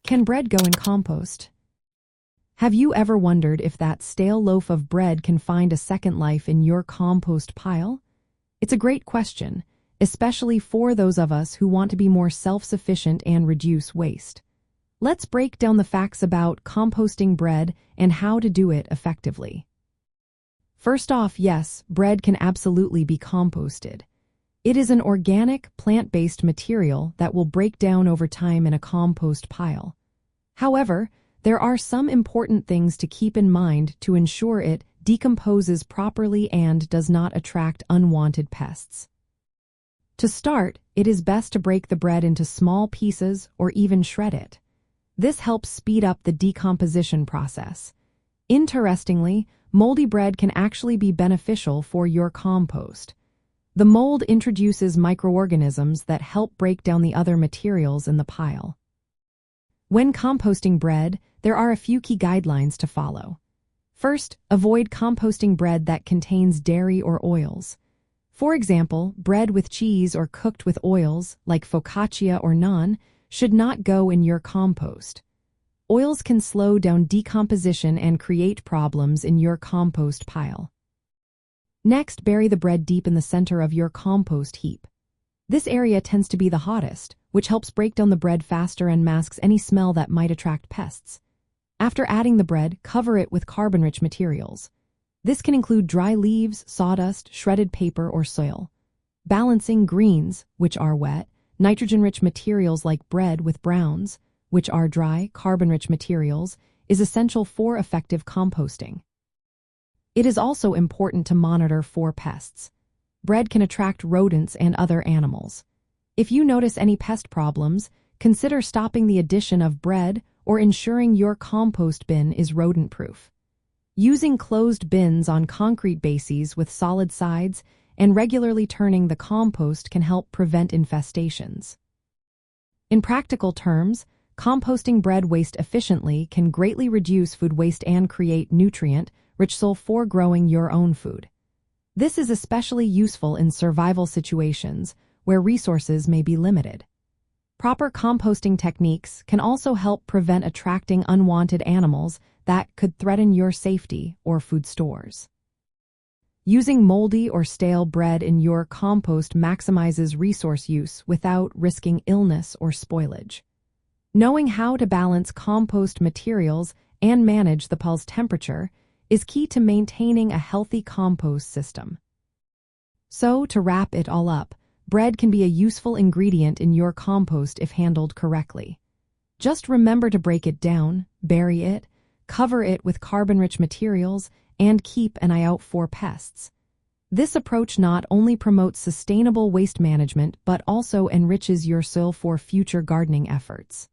Can bread go in compost? Have you ever wondered if that stale loaf of bread can find a second life in your compost pile? It's a great question, especially for those of us who want to be more self-sufficient and reduce waste. Let's break down the facts about composting bread and how to do it effectively. First off, yes, bread can absolutely be composted. It is an organic, plant-based material that will break down over time in a compost pile. However, there are some important things to keep in mind to ensure it decomposes properly and does not attract unwanted pests. To start, it is best to break the bread into small pieces or even shred it. This helps speed up the decomposition process. Interestingly, moldy bread can actually be beneficial for your compost. The mold introduces microorganisms that help break down the other materials in the pile. When composting bread, there are a few key guidelines to follow. First, avoid composting bread that contains dairy or oils. For example, bread with cheese or cooked with oils, like focaccia or naan, should not go in your compost. Oils can slow down decomposition and create problems in your compost pile. Next, bury the bread deep in the center of your compost heap. This area tends to be the hottest, which helps break down the bread faster and masks any smell that might attract pests. After adding the bread, cover it with carbon-rich materials. This can include dry leaves, sawdust, shredded paper, or soil. Balancing greens, which are wet, nitrogen-rich materials like bread with browns, which are dry, carbon-rich materials, is essential for effective composting. It is also important to monitor for pests. Bread can attract rodents and other animals. If you notice any pest problems, consider stopping the addition of bread or ensuring your compost bin is rodent-proof. Using closed bins on concrete bases with solid sides and regularly turning the compost can help prevent infestations. In practical terms, composting bread waste efficiently can greatly reduce food waste and create nutrient-rich soil for growing your own food. This is especially useful in survival situations where resources may be limited. Proper composting techniques can also help prevent attracting unwanted animals that could threaten your safety or food stores. Using moldy or stale bread in your compost maximizes resource use without risking illness or spoilage. Knowing how to balance compost materials and manage the pile's temperature is key to maintaining a healthy compost system. So, to wrap it all up, bread can be a useful ingredient in your compost if handled correctly. Just remember to break it down, bury it, cover it with carbon-rich materials, and keep an eye out for pests. This approach not only promotes sustainable waste management but also enriches your soil for future gardening efforts.